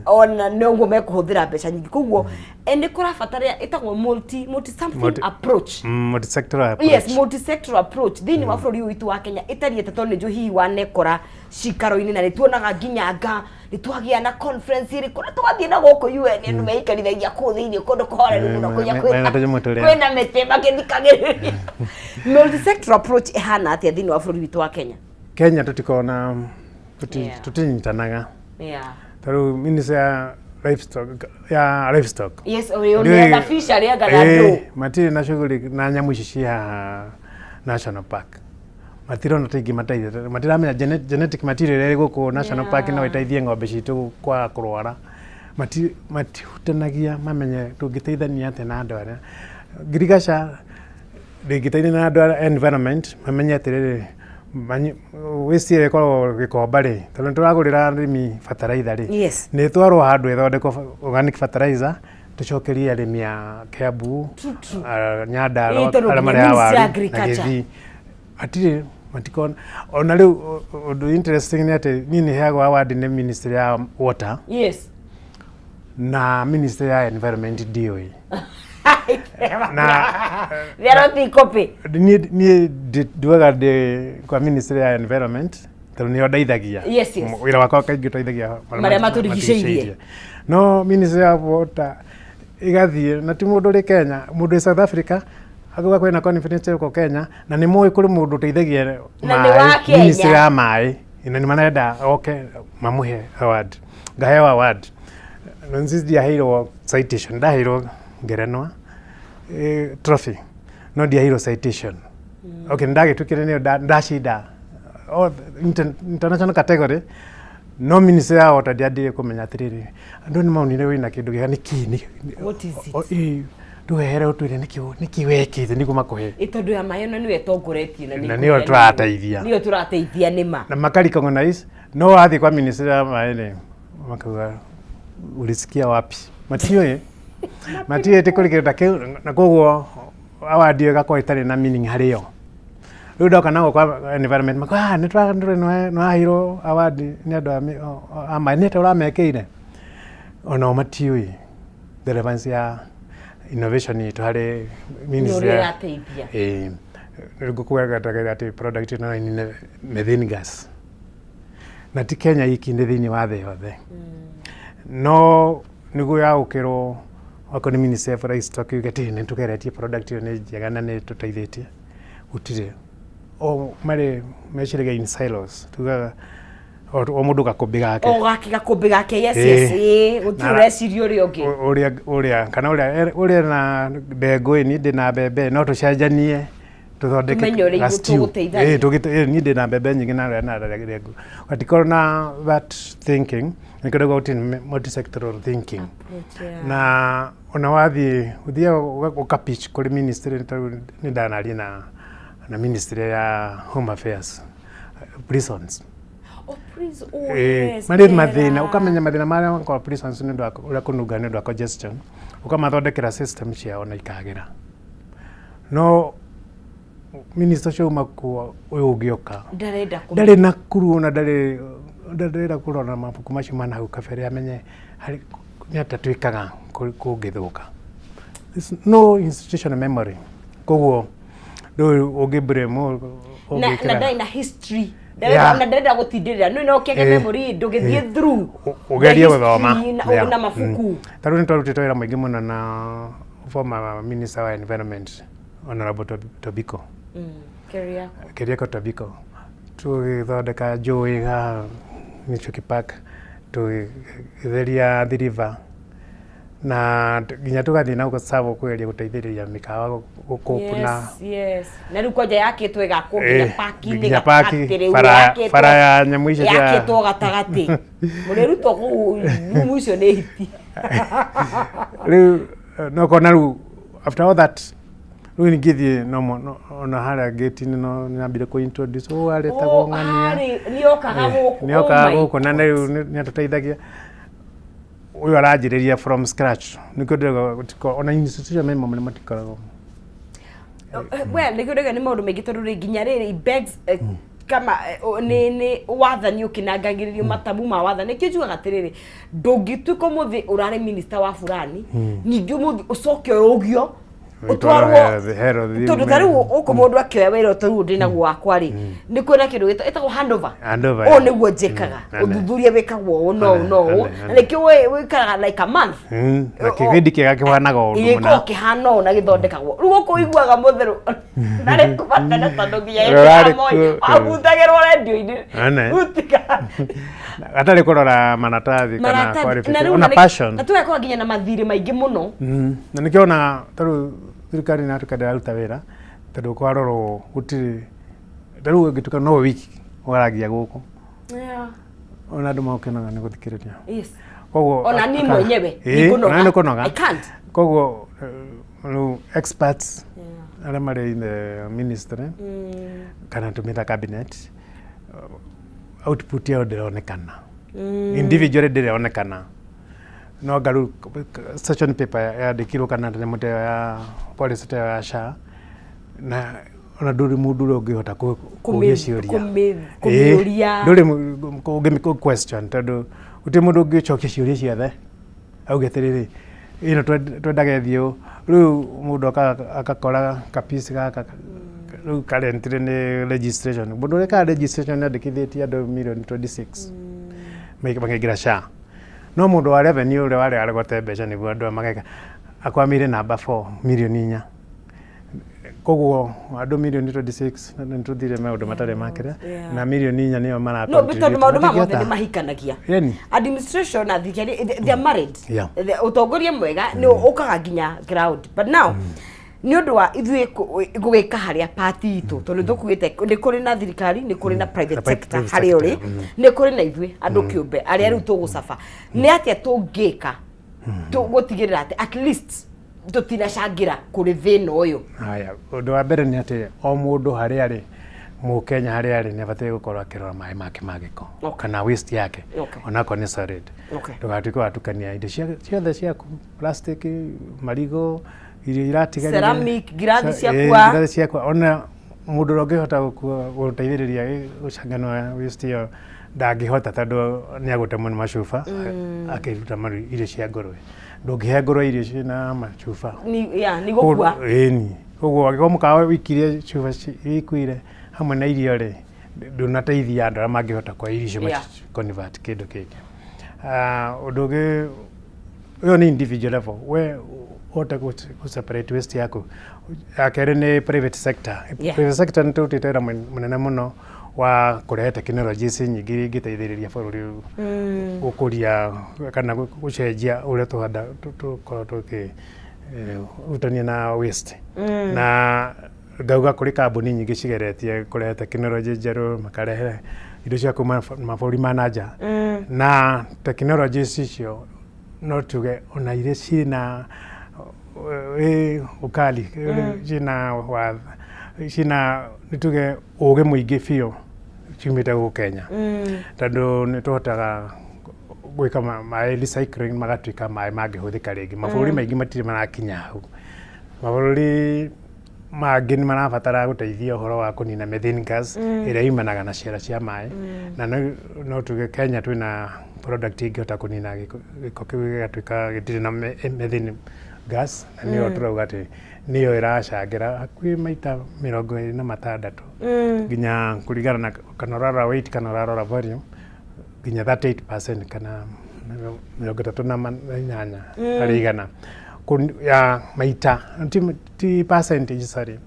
ona noguo mekũhũthĩra mbeca nyingĩ koguo nĩ kũrabatara ĩtagwo multi something approach multi-sectoral approach thĩinĩ wa bũrũri witũ wa Kenya ĩtariĩte tondũ nĩ njũĩ hihi wanekora cikaro-inĩ na nĩtuonaga nginya nĩtwagĩa na conference ĩrĩkũ na tũgathiĩ na gũkũ UN andũ meikarithagia kũu thĩinĩ kũndũ kũhoreru mũno kwĩna mĩtĩ magĩthikagĩrĩria multi-sectoral approach ĩhana atĩa thĩinĩ wa bũrũri witũ wa Kenya tũtikona tũtinyitanaga tondũ ministry ya livestock ũrĩona fishery andũ matirĩ na shughuli na nyamũ ici cia national park matirona taingĩ mateithia matiramenya genetic material ĩrĩ gũkũ national park no ĩteithie ng'ombe citũ kwa kũrwara matihutanagia mamenye tũngĩteithania atĩa na andũ arĩa ngirigaca ndĩngĩteithania na andũ a environment mamenye atĩrĩrĩ waste ĩrĩa ĩkoragwo Gĩkomba rĩ tondũ nĩtũragũrĩra arĩmi fertilizer rĩ nĩ twarwo handũ ĩthondekwo organic fertilizer tũcokerie arĩmi a Kiambu Nyandarua arĩa marĩ a waru na Gĩthii atirĩ matikona ona rĩu ũndũ interesting nĩ atĩ niĩ nĩ heagwo award nĩ ministry ya water na ministry ya environment DOE na They're not copy. ni duaga de kwa ministry ya environment tondũ nĩo ndeithagia Yes. wĩra wakwa kaingĩ ũteithagia Marĩa matũrigicĩirie. no ministry ya water igathiĩ na ti mũndũ ũrĩ Kenya, mũndũ wĩ South Africa agũka kwĩna confidence yuko Kenya na nĩ mũĩ kũrĩ mũndũ ũteithagia maĩ ministry ya maĩ na nĩ marenda oke mamuhe award ngaheo award no nzizi ndiaheirwo citation ndaheirwo ngerenwa trophy no ndiaheirwo citation okay ndagĩtukire nĩ ndashinda international category no ministry ya water ndiandire kũmenya atĩrĩrĩ andũ nĩ maunire wĩna kĩndũ gĩa nĩkĩ what is it nduhere ũtwĩre nĩkĩ wekĩte nĩguo makũhe ĩtondũ ya maĩ nĩwe tongoretie na nĩyo tũrateithia nĩma na makaricognize no wathiĩ kwa ministry ya maĩ nĩ makauga ulisikia wapi matiũĩ ĩtĩ kũrĩkĩrĩta kĩu na koguo award ĩyo ĩgakorwo ĩtarĩ na meaning harĩ yo rĩu ndoka nago kwa environment makauga nĩwaheirwo award nĩ andũ a maĩ nĩ ta ũramekĩire onao matiũĩ the relevance ya innovation itũ harĩ ministry ya ngũkwĩra atĩ product ĩno nĩ methane gas na ti Kenya iki nĩ thĩinĩ wa thĩ yothe no nĩguo yaũkĩrwo okorwo nĩ ministry of livestock yuge atĩ nĩ tũgeretie product ĩyo nĩ njega na nĩ tũteithĩtie gũtirĩ o marĩ meciragia in silos tugaga o mũndũ gakũmbĩ gake yes gũtirĩ ũreciria ũrĩa ũngĩ kana ũrĩa na ndengũ ni ndĩ na mbembe no tũcenjanie tũthondeke niĩ ndĩ na mbembe nyingĩ na ũrĩa na ndengũ gatikorwo na that thinking nĩkĩrauga gũtirĩ multi-sectoral thinking na ona wathiĩ ũthiaga ũkapitch kũrĩ ministry nĩ ndanaria na ministry ya home affairs prisons marĩ mathĩna ũkamenya mathĩna marĩa makorwo prisons nĩ ũndũ ũrĩa kũnunga nĩ ũndũ wa congestion ũkamathondekera system ciao na ikagĩra no minister ũcio uma kuo ũyũ ũngĩoka ndarĩ na kuru na ndarĩra kũrora mabuku macio mana hau kabere amenye nĩ atatuĩkaga kũngĩthũka no institutional memory koguo ndũĩ ũngĩblame na ndai na history na ndenda gũtindĩrĩra no ũkĩage memory ndũgĩthiĩ through ũgerie gũthoma na mabuku tarĩu nĩ twarutĩte wĩra mũingĩ mũno na former minister wa environment Honorable Tobiko Keriako Tobiko tũgĩthondeka njũĩ ga Michuki Park tũgĩtheria the river na nginya tũgathiĩ na gũcabwo kwĩgeria gũteithĩrĩria mĩkawa gũkũpu na na rĩu kwanja yakĩtwo ĩgakũnginya nginya paki bara ya nyamũ icio yakĩtwo gatagatĩ mũrĩrutwo rumu icio nĩ hiti rĩu no kona rĩu after all that rĩu ningĩthiĩ ona harĩa gate-inĩ no nyambire kũ-introduce aretagwo ng'ania nĩokaga gũkũ na rĩu nĩatũteithagia ũyũ aranjĩrĩria from scratch nĩkĩo ona institution member marĩa matikoragwo nĩkĩo nĩ maũndũ maingĩ tondũ nginya rĩrĩ begs kama nĩ wathani ũkĩnangagĩrĩrio matabu ma wathani nĩkĩo njugaga atĩrĩrĩ ndũngĩtuĩka ũmũthĩ ũrarĩ minister wa fulani ningĩ ũmũthĩ ũcoke ũrũgio utwarwo tondu tariu uko mundu akioya wira tariu ndinaguo wakwa ri ni kwina kindu gitagwo handover o niguo njikaga uthuthuria wikagwo no na nikio wikaraga like a month na kigindi kiga kihanaga undu muna iko kihana na githondekagwo riu uko iguaga mutheru ndari kubatana tondu nginya ika moyo abutagirwo radio-ini utika atari kurora manatathi kana qualification ona passion na tuwekwa nginya na mathiri maingi muno na nikio na tariu thirikari na tukadira ruta wira tondu kwarorwo gutiri tariu ngituka no wiki waragia guku ona andu maũkenaga nĩ gũthikĩrĩria koguo ona ni mwenyewe nikunoga I can't koguo experts arĩa marĩ in the ministry kana tumĩta cabinet output yao ndĩronekana individually ndĩronekana no ngaru session paper yandĩkirwo kana nyamũ ya policy ta ya SHA na ona ndũrĩ mũndũ ũrĩa ũngĩhota kũũria ciũria ndũrĩ question tondũ gũtirĩ mũndũ ũngĩcokia ciũria ciothe auge atĩrĩrĩ ino twendaga thio riu mundu akakora kapisi gaka riu currently ni registration mundu reka registration andikithitie andu million 26 makigira SHA no mundu wa revenue ule wale aligote mbeca niguo andu mageka akwamire namba 4 million 4 koguo andu million 26 na ntuthire maundu matare makire na million 4 niyo mara no bitondu maundu mamothe ni mahikanagia yani administration na thikari they are married utongoria mwega ni ukaga nginya ground but now ni undu wa ithui gugika haria party itu tondu thukuite ni kuri na thirikari ni kuri na private sector haria uri ni kuri na ithui andu kiumbe aria riu tugucafa ni atia tungika tugutigirira ati at least tutinachangira kuri thina uyu haya undu wa mbere ni ati o mundu haria ri mu Kenya haria ri ni abatie gukorwa akirora mai make magiko kana waste yake onako ni solid tugatuika watukania indo ciothe ciaku plastic marigo irio iratiga ceramic glass ciakwa ona mundu rongihota guteithiriria gucanganwa waste yo ndangihota tondu ni agutemo ni macuba akiruta irio cia ngurwe ndungihe ngurwe irio cina macuba ni gukua ni koguo agiko mukawa wikirie cuba ikuire hamwe na irio ri ndunateithia andu aria mangihota kwa irio icio convert kindu kingi undu ungi uyo ni individual level we ote ku separate waste yako akere ni private sector private sector ni tutitera munene muno wa kurehe technologies nyingi ngiteithiriria bururi gukuria kana gucenjia uria tuhanda tukorwo tuki utania na waste na ngauga kuri kambuni nyingi cigeretie kurehe technology njeru makarehe indo cia kuma maburi manaja na technologies icio no tuge ona ile cina ukali cina nituge uge muingi biu ciumite gu Kenya tondu ni tuhotaga gwika mai recycling magatuika mai mangihuthika ringi maburi maingi matire marakinya hau maburi mangi ni marabatara guteithia uhoro wa kunina methane gas iria imanaga na ciara cia mai na no tuge Kenya twina product ingihota kunina giko kiu gigatuika gitire na methane gas na niyo turauga ati niyo iracangira hakui maita 26 nginya kurigana na kana rara weight kana rara volume nginya 38% kana 38 arigana ya maita ti percentage sorry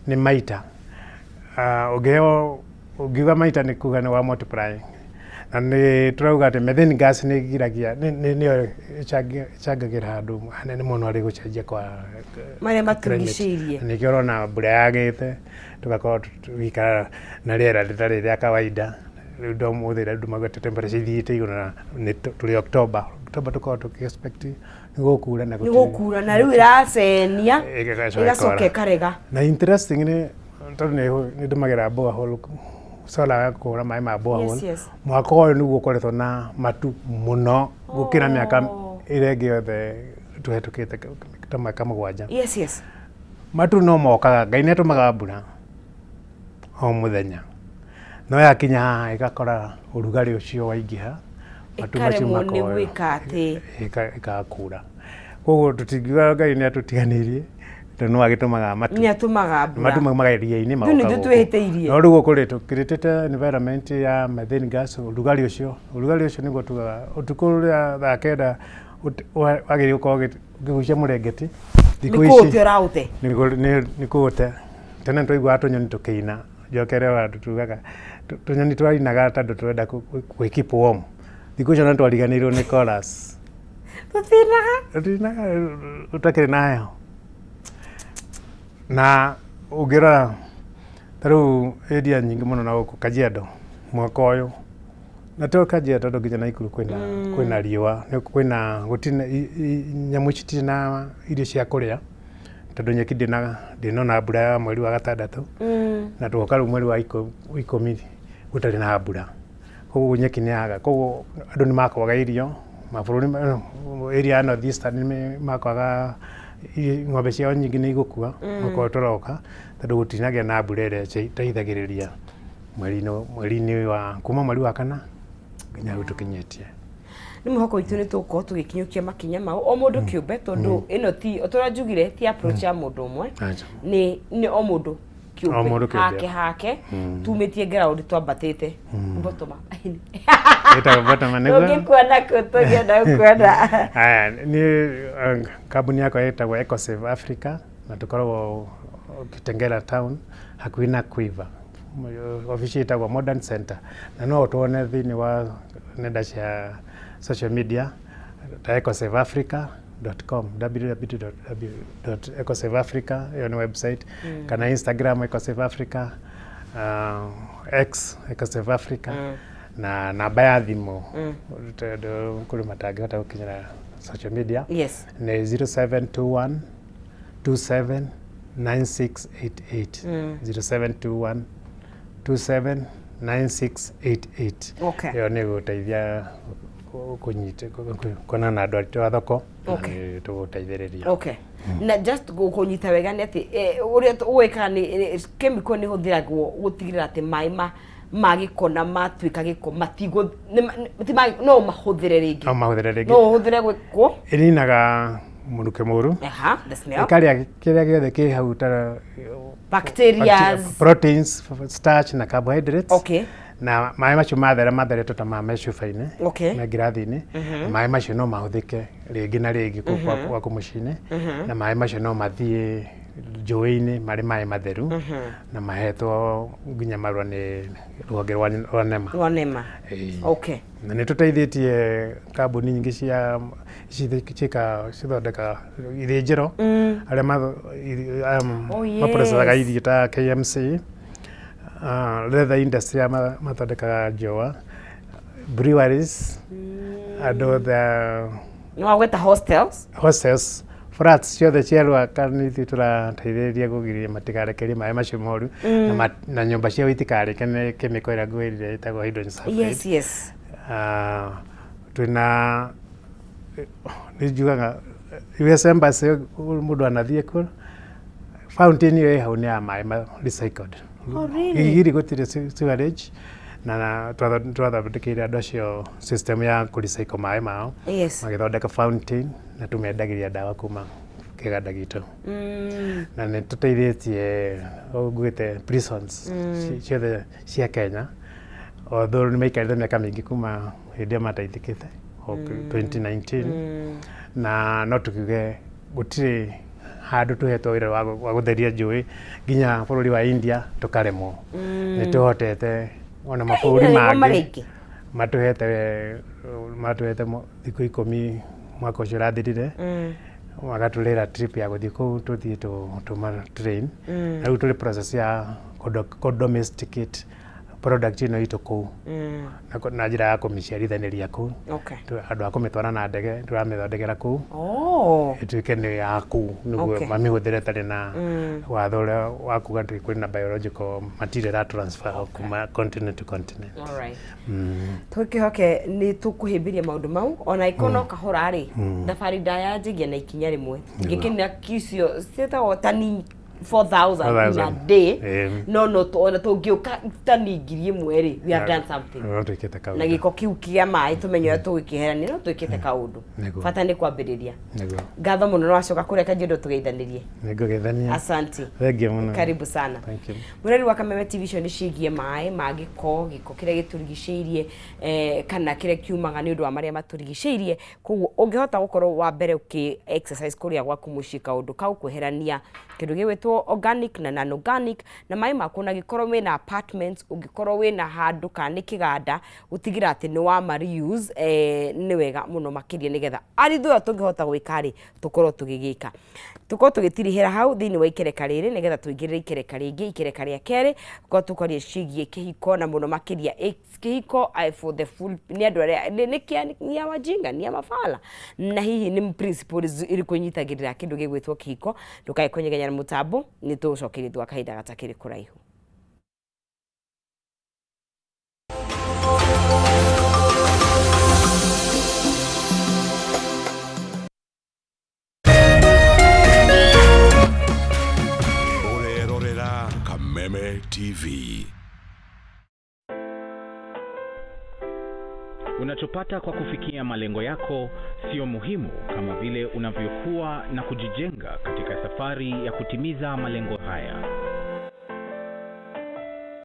ni maita ugiwa maita ni kugana wa multiply na ni turauga ati methane gas ni giragia ni chagagira handu hanene muno ari gucenjia kwa maria matugicirie ni kirona mbura yagite tugakorwo twikara na riera ritari ria kawaida ndo muthira ndu magate temperature ithiite igura ni tuli October tukorwo tukiexpect ni gukura na riu iracenia igacoka karega na interesting ni tondu ni ndumagira borehole sola kura mai ma borehole mwaka uyu niguo ukoretwo na matu muno gukira miaka irenge yothe tuhetukite ta maka mugwanja matu no mokaga Ngai ni atumaga mbura o muthenya no yakinya igakora urugari ucio waingiha matu macio makoyo ikakura koguo tutingiuga Ngai ni atutiganirie no agitumaga matu ni atumaga mbura matu magaria-ini magoka ni twihiteirie no rigo kuri tukiritete environment ya methane gas urugari ucio niguo tugaga utukuria thakenda wagiri ukorwo ngigucia murengeti thiku ici uraute ni kuute tena twaigua tunyoni tukiina njokere wa tutugaga tunyoni twarinaga tondu twenda gwikeep warm thiku icio no twariganirwo ni chorus tutinaga utakire nayo na ugira taru area nyingi muno na guku Kajiado mwaka uyu na to Kajiado ndo nginya Naikuru kwina riwa kwina gutina nyamu citina irio cia kuria tondu nyeki ndinona mbura ya mweri wa gatandatu na tuokaru mweri wa 10 gutari na mbura koguo nyeki ni yaga koguo andu ni makwaga irio mabururi area no Eastern ni makwaga ng'ombe ciao nyingi ni igukua mwaka utoroka tondu gutinagia na mbura iria iteithagiriria mweri-ini wa kuma mweri wa kana nginya riu tukinyetie nä må hoko itå nä tå korwo tå gä kinyå kia makinya mau o må ndå kä å mbe tondå ä no ti å tå njugire ti approach ya må ndå å mwe nä o må ndå kä hake tumä tie ground twambatä te botoma å gä kuona kå tå gä enda gå kuona nä kambuni yakwa ĩtagwo Ecosave Africa na tå koragwo Kitengela town hakuhĩ na Quiver. Ofisi ĩtagwo Modern Center na no tuone thĩinĩ wa nenda cia social media ta ecosaveafrica.com www.ecosaveafrica iyo ni website kana Instagram Ecosave Africa, X Ecosave Africa na namba ya thimũ kũrĩ matangĩhota gũkinyĩra social media ni 0721 27 9688 0721 27 9688 iyo nĩ gũteithia kunyite kona na andũ aritũ a thoko tũgũteithĩrĩria na just kũnyita wega nĩ atĩ ũrĩa ũĩkaga nĩ chemical nĩ hũthĩragwo gũtigĩrĩra atĩ maĩ magĩko na matuĩka gĩko matigũ no mahũthĩre rĩngĩ no ũhũthĩre gwĩkwo ĩninaga mũruke mũru ĩkarĩa kĩrĩa gĩothe kĩ hau ta bacteria, proteins, starch na carbohydrates na maĩ macio matheretwo ta ma cuba-inĩ na ngirathi-inĩ maĩ macio no mahũthĩke rĩngĩ na rĩngĩ gwa kũmũcine na maĩ macio no mathiĩ njũĩ-inĩ marĩ maĩ matheru na mahetwo nginya marũa nĩ rũhonge rwa NEMA na nĩ tũteithĩtie kambuni nyingĩ cia cithondeka ithĩnjĩro arĩa maprocesaga irio ta KMC, leather industry mathondekaga njoa, breweries, andũ gweta hostels flats ciothe cia rwaka nĩ tũrateithĩrĩria kũgirĩrĩria matikarekerie maĩ macio moru na nyũmba ciao itikarĩke nĩ chemical ĩrĩa ngwĩrire ĩtagwo hydrogen sulfide. Twĩna nĩ njugaga US Embassy mũndũ anathiĩ kũ fountain ĩyo ĩ hau nĩ ya maĩ recycled. Gĩgiri gũtirĩ sewerage na twathondekeire andũ acio system ya kũrecycle maĩ mao magĩthondeka fountain na tũmendagĩria ndawa kuma kĩganda gitũ na nĩ tũteithĩtie ngwĩte prisons ciothe cia Kenya although nĩ maikarĩte mĩaka mĩingĩ kuma hĩndĩ ĩyo mateithĩkĩte 2019 na no tũkiuge gũtirĩ handũ tũhetwo wĩra wa gũtheria njũĩ nginya bũrũri wa India tũkaremwo nĩ tũhotete ona mabũrũri mangĩ matũhete thikũ 10 mwaka ũcio ũrathirire magatũrĩra trip ya gũthiĩ kũu tũthiĩ tũma train na rĩu tũrĩ process ya domesticate product ĩno itũ kũu na njĩra ya kũmĩciarithanĩria kũu andũ a kũmĩtwara na ndege tũramĩthondekera kũu ĩtuĩke nĩ ya kũu nĩguo mamĩhũthĩre tarĩ na watho ũrĩa wa kuga atĩ kũrĩ na biological material transfer kuma continent to continent. Tũkĩhoke nĩ tũkũhĩmbĩria maũndũ mau ona ikono kahora rĩ thabarĩ ndaya njĩgia na ikinya rĩmwe ngĩkenera kicio ciĩtagwo tani 4,000 in a day no ona tũngĩũka tani ngiri ĩmwe rĩ we have done something na gĩko kĩu kĩa maĩ tũmenye ũrĩa tũgĩkĩeherania no twĩkĩte kaũndũ bata nĩ kwambĩrĩria ngatho mũno no wacoka kũreka njĩndo tũgeithanĩrie nĩngũgeithania asante thengiũ mũno karibu sana mũreri wa Kameme TV show nĩ ciĩgiĩ maĩ ma gĩko kĩrĩa gĩtũrigicĩirie kana kĩrĩa kiumaga nĩ ũndũ wa marĩa matũrigicĩirie koguo ũngĩhota gũkorwo wa mbere ũkĩ exercise kũrĩa gwaku mũciĩ kaũndũ kau kweherania kĩndũ gĩgwĩtwo organic na non-organic na maĩ maku na gĩkorwo wĩna apartments ũngĩkorwo wĩna handũ kana nĩ kĩganda gũtigĩra atĩ nĩ wa reuse nĩ wega mũno makĩria nĩgetha arithuo tũngĩhota gwĩka rĩ tũkorwo tũgĩgĩka tũkorwo tũgĩtirihĩra hau thĩinĩ wa ikereka rĩrĩ nĩgetha tũingĩrĩre ikereka rĩngĩ ikereka rĩa kerĩ korwo tũkwaria ciĩgiĩ kĩhiko na mũno makĩria kĩhiko for the full nĩ andũ arĩa nĩ ya wajinga nĩ ya mabala na hihi nĩ principles irĩkũ inyitagĩrĩra kĩndũ gĩgwĩtwo kĩhiko ndũkae kũnyegenya na mũtambo nĩ tũgũcokeria thutha kahinda gatakĩrĩ kũraihu. Urerorera Kameme TV. Unachopata kwa kufikia malengo yako sio muhimu kama vile unavyokuwa na kujijenga katika safari ya kutimiza malengo haya.